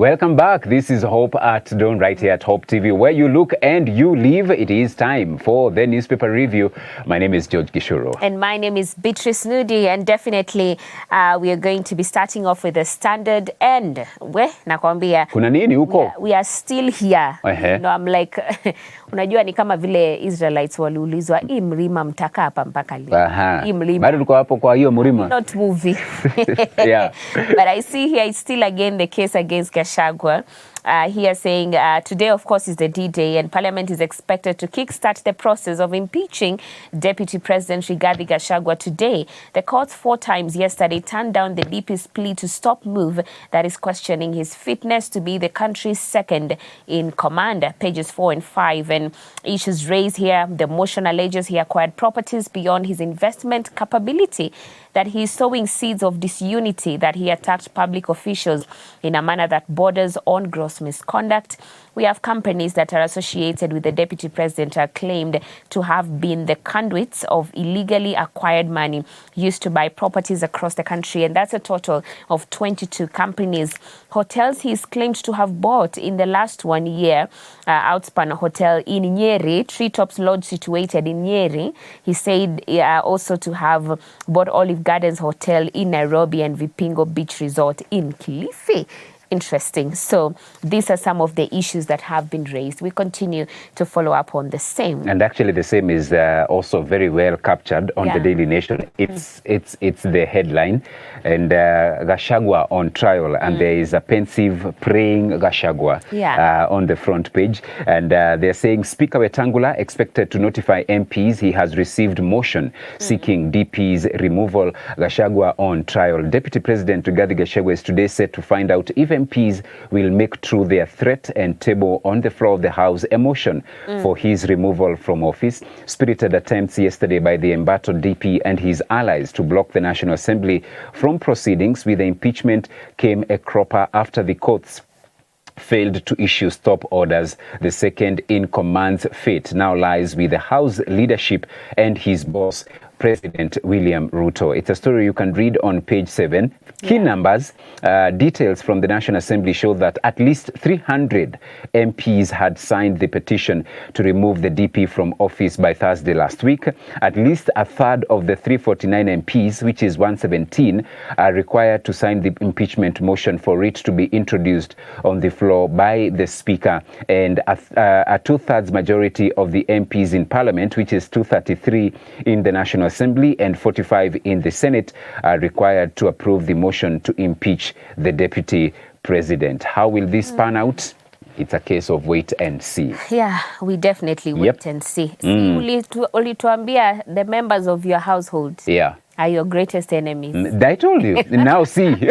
Welcome back. This is Hope at Dawn right here at Hope TV, where you look and you live. It is time for the newspaper review. My name is George Gishuru. And my name is Beatrice Nudi, and definitely we are going to be starting off with the Standard End. Nakwambia kuna nini huko? We are still here. No, I'm like unajua ni kama vile Israelites waliulizwa hii mlima mtakaa hapa mpaka lini? Hii mlima. Bado tuko hapo kwa hiyo mlima. Not movie. Yeah. But I see here it's still again the case against Gachagua. Here saying today, of course, is the D-Day, and Parliament is expected to kickstart the process of impeaching Deputy President Rigathi Gachagua today. The court 4 times yesterday turned down the DP's plea to stop move that is questioning his fitness to be the country's second in command. Pages 4 and 5, and issues raised here. The motion alleges he acquired properties beyond his investment capability, that he is sowing seeds of disunity, that he attacked public officials in a manner that borders on gross misconduct. We have companies that are associated with the deputy president are claimed to have been the conduits of illegally acquired money used to buy properties across the country, and that's a total of 22 companies. Hotels he's claimed to have bought in the last 1 year, Outspan Hotel in Nyeri, Treetops Lodge situated in Nyeri. He said also to have bought Olive Gardens Hotel in Nairobi and Vipingo Beach Resort in Kilifi. Interesting. So these are some of the issues that have been raised. We continue to follow up on the same. And actually the same is also very well captured on the Daily Nation. It's the headline. And Gachagua on trial. And there is a pensive praying Gachagua on the front page. And they're saying Speaker Wetangula expected to notify MPs he has received motion seeking DP's removal. Gachagua on trial. Deputy President Rigathi Gachagua is today set to find out if MPs will make true their threat and table on the floor of the House a motion for his removal from office. Spirited attempts yesterday by the embattled DP and his allies to block the National Assembly from proceedings with the impeachment came a cropper after the courts failed to issue stop orders. The second in command's fate now lies with the House leadership and his boss, President William Ruto. It's a story you can read on page 7. Key numbers, details from the National Assembly show that at least 300 MPs had signed the petition to remove the DP from office by Thursday last week. At least a third of the 349 MPs, which is 117, are required to sign the impeachment motion for it to be introduced on the floor by the Speaker. And a two-thirds majority of the MPs in Parliament, which is 233 in the National Assembly and 45 in the Senate, are required to approve the motion to impeach the deputy president. How will this pan out? It's a case of wait and see. Yeah, we definitely wait and see. Ulituambia the members of your household are your greatest enemies. I told you. Now see.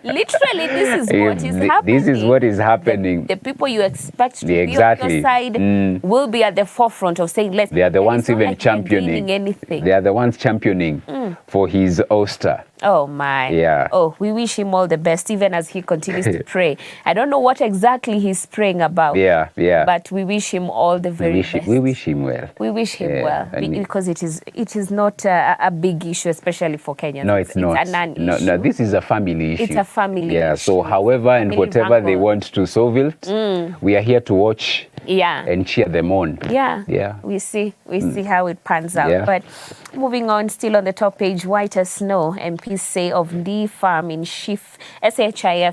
Literally, this is what is happening. This is what is happening. The people you expect to be on your side will be at the forefront of saying, let's. They are the ones even championing anything. They are the ones championing for his ouster. Oh my. Yeah. Oh, we wish him all the best, even as he continues to pray. I don't know what exactly he's praying about. Yeah. But we wish him all the very best. We wish him well. We wish him well, because it is not a big issue, especially for Kenyans. No, it's not. It's a non-issue. No, this is a family issue. It's a family issue. So however and whatever they want to solve it, we are here to watch and cheer them on. We see how it pans out. But moving on, still on the top page, white as snow, MPs say of Ndii Farm in SHIF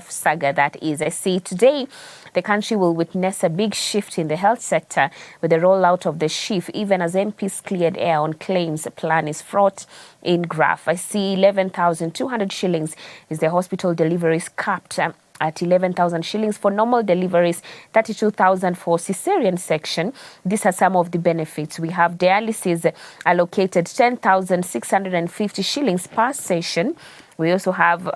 saga, that is. I see today the country will witness a big shift in the health sector with the rollout of the SHIF, even as MPs cleared air on claims the plan is fraught in graft. I see 11,200 shillings is the hospital deliveries capped at 11,000 shillings for normal deliveries, 32,000 for cesarean section. These are some of the benefits. We have dialysis allocated 10,650 shillings per session. We also have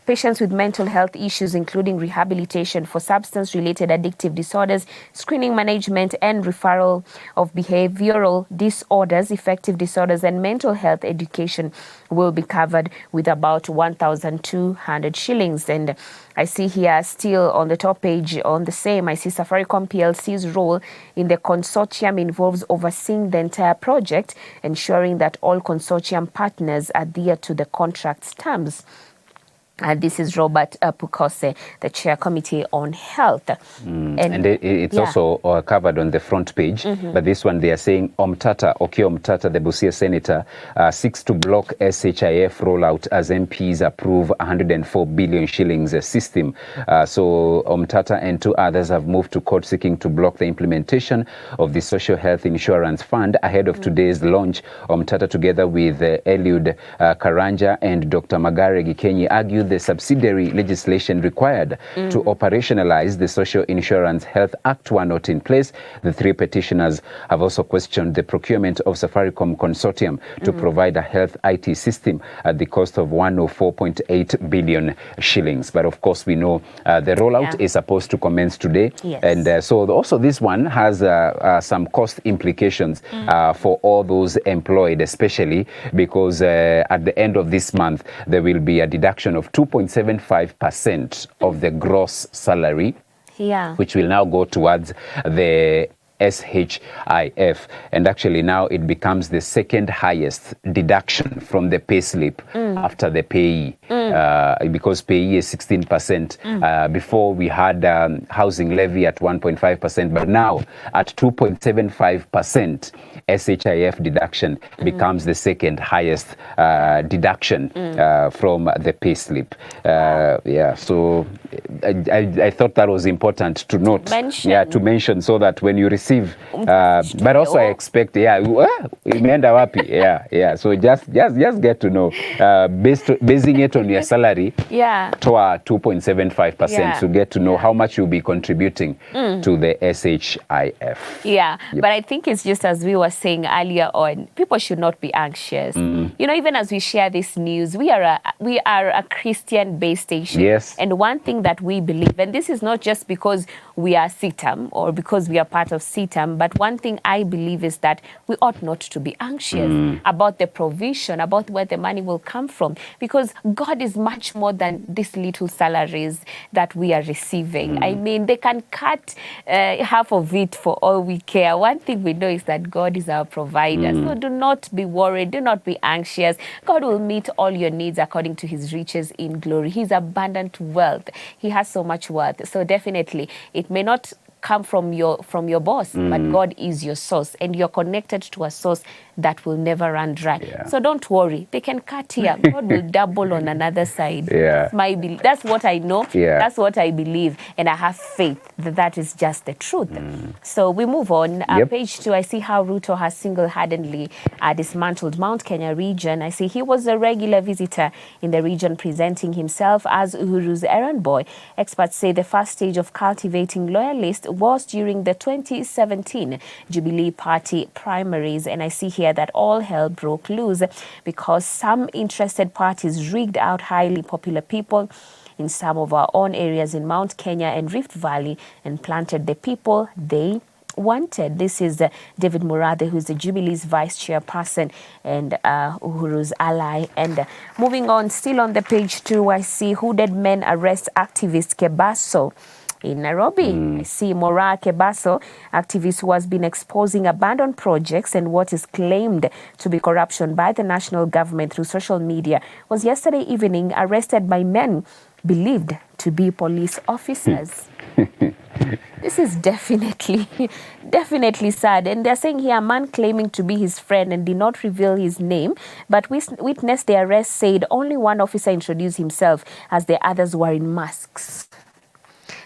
patients with mental health issues, including rehabilitation for substance-related addictive disorders, screening management and referral of behavioral disorders, affective disorders, and mental health education will be covered with about 1,200 shillings. And I see here still on the top page on the same, I see Safaricom PLC's role in the consortium involves overseeing the entire project, ensuring that all consortium partners adhere to the contract's terms. This is Robert Pukose, the Chair Committee on Health. And it's also covered on the front page. But this one, they are saying Okiya Omtata, the Busia senator, seeks to block SHIF rollout as MPs approve 104 billion shillings system. So Omtata and 2 others have moved to court seeking to block the implementation of the Social Health Insurance Fund ahead of today's launch. Omtata, together with Eliud Karanja and Dr. Magare Gikenyi, argued the subsidiary legislation required to operationalize the Social Insurance Health Act were not in place. The 3 petitioners have also questioned the procurement of Safaricom Consortium to provide a health IT system at the cost of 104.8 billion shillings. But of course, we know the rollout is supposed to commence today. Yes. And so also this one has some cost implications for all those employed, especially because at the end of this month, there will be a deduction of 2.75% of the gross salary, which will now go towards the SHIF, and actually now it becomes the second highest deduction from the payslip after the payee, because payee is 16%. Before we had housing levy at 1.5%, but now at 2.75%, SHIF deduction becomes the second highest deduction from the payslip. So I thought that was important to note, to mention, so that when you receive, but also I expect, imeenda wapi? So just get to know, basing it on your salary, toa 2.75%, to get to know how much you'll be contributing to the SHIF. But I think it's just as we were saying earlier on, people should not be anxious. You know, even as we share this news, we are a Christian-based station. Yes. And one thing that we believe, and this is not just because we are CITAM or because we are part of CITAM, but one thing I believe is that we ought not to be anxious about the provision, about where the money will come from, because God is much more than these little salaries that we are receiving. I mean, they can cut half of it for all we care. One thing we know is that God is our provider. So do not be worried. Do not be anxious. God will meet all your needs according to his riches in glory. His abundant wealth. He has so much wealth. So definitely, it may not come from your boss, but God is your source, and you're connected to a source that will never run dry. So don't worry. They can cut here. God will double on another side. That's what I know. That's what I believe, and I have faith that that is just the truth. So we move on. Page 2, I see how Ruto has single-handedly dismantled Mount Kenya region. I see he was a regular visitor in the region, presenting himself as Uhuru's errand boy. Experts say the first stage of cultivating loyalists was during the 2017 Jubilee Party primaries, and I see here that all hell broke loose because some interested parties rigged out highly popular people in some of our own areas in Mount Kenya and Rift Valley and planted the people they wanted. This is David Murathe, who is the Jubilee's vice chairperson and Uhuru's ally. And moving on, still on the page 2, I see hooded men arrest activist Kebaso in Nairobi. I see Mora Kebaso, activist who has been exposing abandoned projects and what is claimed to be corruption by the national government through social media, was yesterday evening arrested by men believed to be police officers. This is definitely sad. And they're saying here a man claiming to be his friend and did not reveal his name, but witnessed the arrest said only one officer introduced himself as the others were in masks.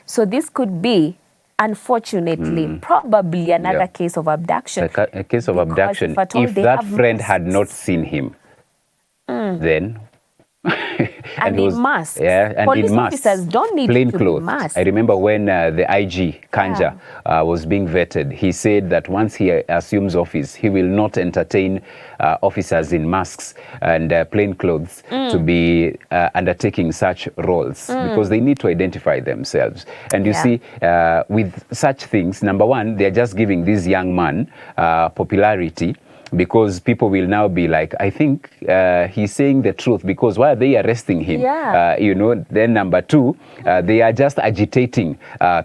So this could be, unfortunately, probably another case of abduction. A case of abduction. If that friend had not seen him, then... and in masks. And police in masks. officers don't need plain to clothes. be masked. I remember when the IG, Kanja, was being vetted, he said that once he assumes office, he will not entertain officers in masks and plain clothes to be undertaking such roles because they need to identify themselves. And you see, with such things, number one, they're just giving this young man popularity, because people will now be like, I think he's saying the truth, because why are they arresting him? Then number two, they are just agitating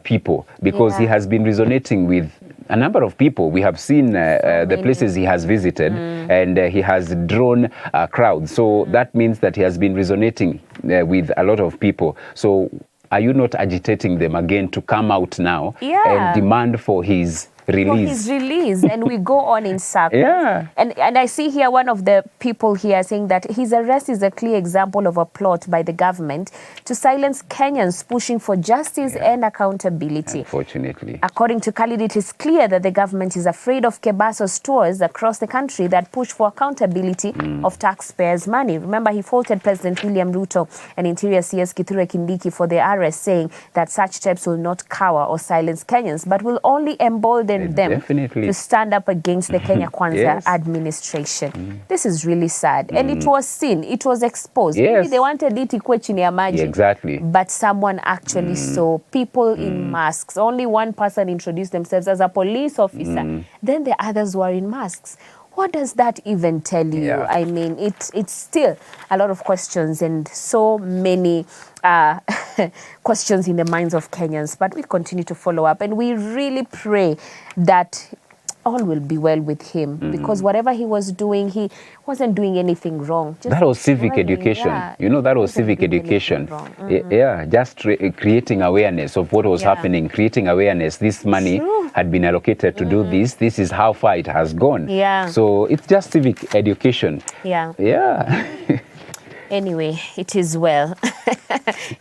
people because he has been resonating with a number of people. We have seen the places he has visited, and he has drawn crowds. So that means that he has been resonating with a lot of people. So are you not agitating them again to come out now and demand for his release? For his release, and we go on in circles. Yeah. And I see here one of the people here saying that his arrest is a clear example of a plot by the government to silence Kenyans pushing for justice and accountability. Unfortunately. According to Khalid, it is clear that the government is afraid of Kebaso stores across the country that push for accountability of taxpayers' money. Remember, he faulted President William Ruto and Interior CS Kithure Kindiki for their arrest, saying that such steps will not cower or silence Kenyans, but will only embolden them to stand up against the Kenya Kwanza administration. This is really sad. And it was seen, it was exposed. Maybe they wanted it ikuwe chini ya maji. Exactly. But someone actually saw people in masks. Only one person introduced themselves as a police officer. Then the others were in masks. What does that even tell you? I mean, it's still a lot of questions and so many questions in the minds of Kenyans. But we continue to follow up, and we really pray that all will be well with him, because whatever he was doing, he wasn't doing anything wrong. Just that was civic education. You know, that was civic education. Just creating awareness of what was happening, creating awareness. This money had been allocated to do this. This is how far it has gone. So it's just civic education. Anyway, it is well.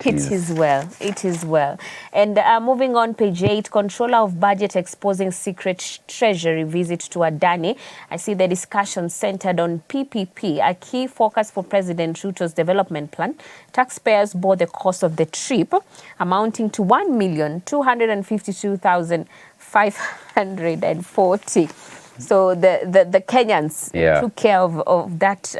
It is well. It is well. And moving on, page 8, Controller of Budget exposing secret treasury visit to Adani. I see the discussion centered on PPP, a key focus for President Ruto's development plan. Taxpayers bore the cost of the trip, amounting to 1,252,540. So the Kenyans took care of that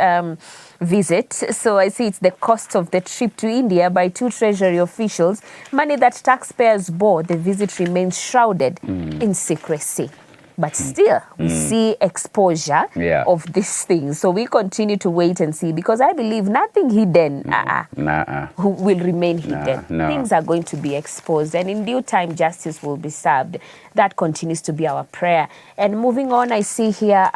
visit. So I see it's the cost of the trip to India by 2 treasury officials. Money that taxpayers bore. The visit remains shrouded in secrecy. But still, we see exposure of these things. So we continue to wait and see, because I believe nothing hidden will remain hidden. Things are going to be exposed, and in due time, justice will be served. That continues to be our prayer. And moving on, I see here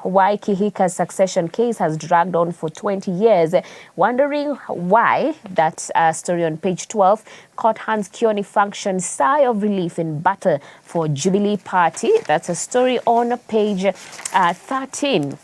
why Kihika's succession case has dragged on for 20 years. Wondering why, that story on page 12, Court Hans Kioni functions sigh of relief in battle for Jubilee Party. That's a story on page 13.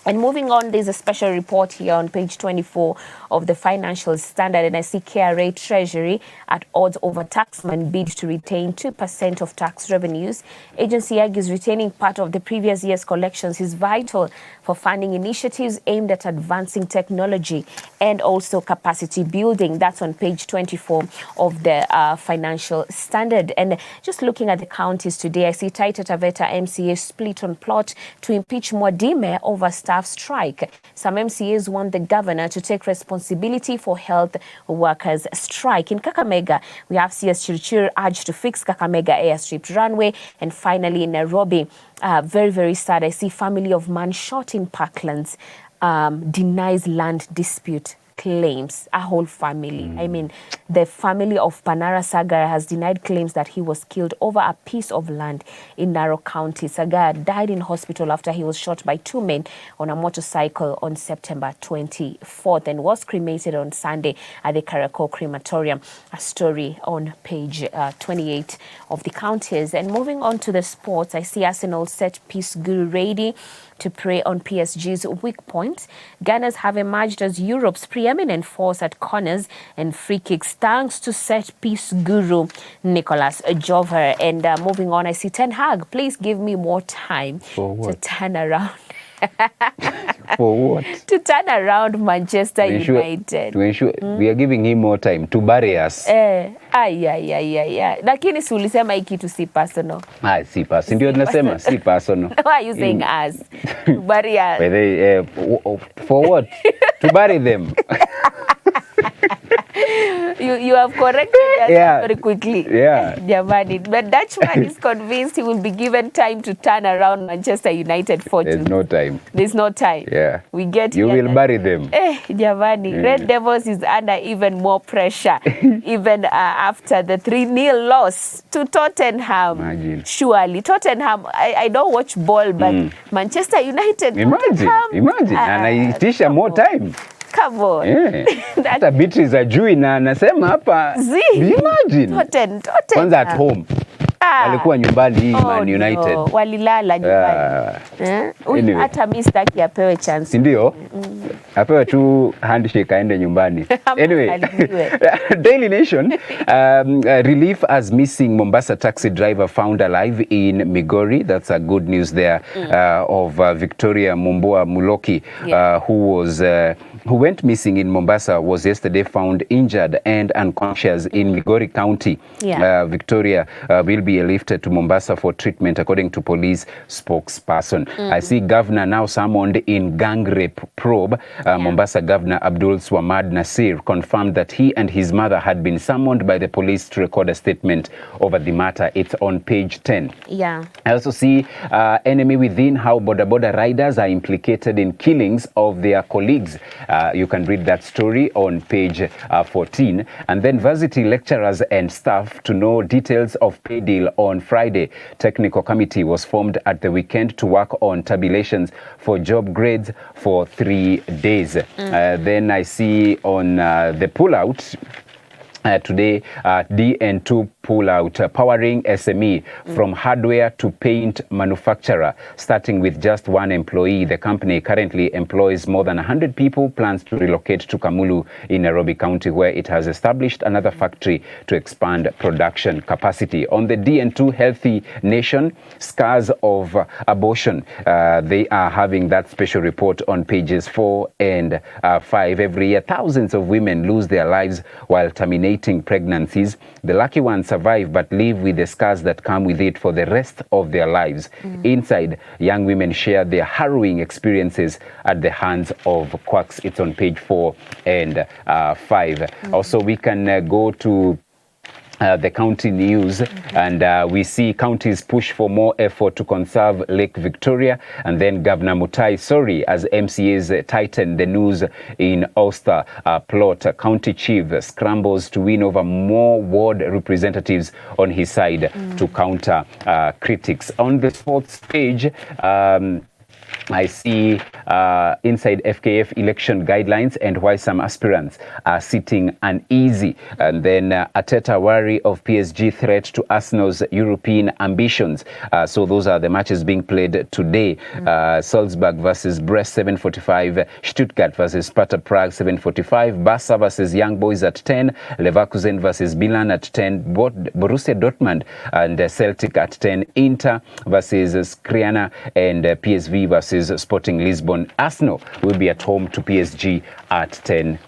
And moving on, there's a special report here on page 24 of the Financial Standard, and I see KRA Treasury at odds over taxman bid to retain 2% of tax revenues. Agency argues retaining part of the previous year's collections is vital for funding initiatives aimed at advancing technology and also capacity building. That's on page 24 of the Financial Standard. And just looking at the counties today, I see Taita Taveta MCA split on plot to impeach Mwadime over staff strike. Some MCAs want the governor to take responsibility for health workers' strike. In Kakamega, we have CS Chirchir urged to fix Kakamega airstrip runway. And finally, in Nairobi, very, very sad, I see family of man shot in Parklands denies land dispute claims, a whole family. I mean, the family of Panara Sagara has denied claims that he was killed over a piece of land in Narok County. Sagara died in hospital after he was shot by 2 men on a motorcycle on September 24th and was cremated on Sunday at the Kariakor Crematorium. A story on page 28 of the counties. And moving on to the sports, I see Arsenal set piece guru ready to prey on PSG's weak points. Gunners have emerged as Europe's preeminent force at corners and free kicks, thanks to set-piece guru Nicolas Jover. And moving on, I see Ten Hag, please give me more time to turn around. For what? To turn around Manchester United. To ensure we are giving him more time to bury us. Lakini si ulisema hii kitu si personal. Si personal. Ndio nasema si personal. Why are you saying us? To bury us. For what? To bury them. You have corrected that very quickly. Yeah. Jamani. But Dutchman is convinced he will be given time to turn around Manchester United fortune. There's no time. There's no time. Yeah. We get You will bury them. Jamani. Red Devils is under even more pressure, even after the 3-0 loss to Tottenham. Imagine. Surely. Tottenham, I don't watch ball, but Manchester United. Imagine. Anaitisha more time. Come on. Hata Beatrice ajui na anasema hapa. Imagine. Tottenham. Kwanza at home. Walikuwa nyumbani hii Man United. No. Walilala nyumbani. Anyway. Hata mimi sitaki apewe chance. Si ndio? Apewe tu handshake aende nyumbani. Anyway. Daily Nation, relief as missing Mombasa taxi driver found alive in Migori. That's a good news there of Victoria Mumbua Muloki, who went missing in Mombasa, was yesterday found injured and unconscious in Migori County. Victoria will be airlifted to Mombasa for treatment, according to police spokesperson. I see governor now summoned in gang rape probe. Mombasa Governor Abdul Swamad Nasir confirmed that he and his mother had been summoned by the police to record a statement over the matter. It's on page 10. I also see enemy within, how boda riders are implicated in killings of their colleagues. You can read that story on page 14. And then varsity lecturers and staff to know details of pay deal on Friday. Technical committee was formed at the weekend to work on tabulations for job grades for 3 days. Then I see on the pullout today, DN2 pullout, powering SME from hardware to paint manufacturer, starting with just one employee. The company currently employs more than 100 people, plans to relocate to Kamulu in Nairobi County, where it has established another factory to expand production capacity. On the DN2 Healthy Nation, scars of abortion, they are having that special report on pages 4 and 5. Every year, thousands of women lose their lives while terminating pregnancies. The lucky ones survive but live with the scars that come with it for the rest of their lives. Inside, young women share their harrowing experiences at the hands of quacks. It's on page 4 and 5. Also, we can go to the county news, and we see counties push for more effort to conserve Lake Victoria. And then Governor Mutai Sori, as MCAs tighten the news in Ulster plot. County chief scrambles to win over more ward representatives on his side to counter critics. On the sports page, I see inside FKF election guidelines and why some aspirants are sitting uneasy. And then Arteta wary of PSG threat to Arsenal's European ambitions. So those are the matches being played today. Salzburg versus Brest 7:45, Stuttgart versus Sparta Prague 7:45, Barca versus Young Boys at 10, Leverkusen versus Milan at 10, Borussia Dortmund and Celtic at 10, Inter versus Skriniar, and PSV versus Sporting Lisbon. Arsenal will be at home to PSG at 10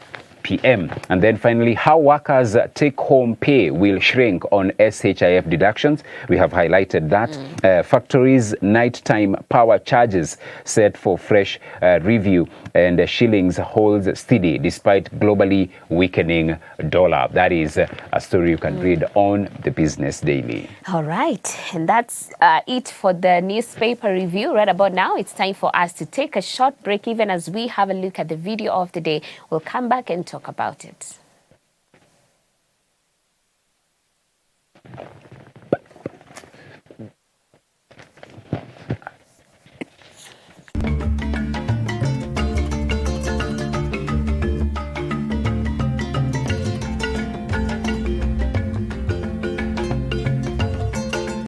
p.m. And then finally, how workers' take-home pay will shrink on SHIF deductions. We have highlighted that. Factories' nighttime power charges set for fresh review, and shillings holds steady despite globally weakening dollar. That is a story you can read on the Business Daily. All right, and that's it for the newspaper review. Right about now, it's time for us to take a short break, even as we have a look at the video of the day. We'll come back and talk about it.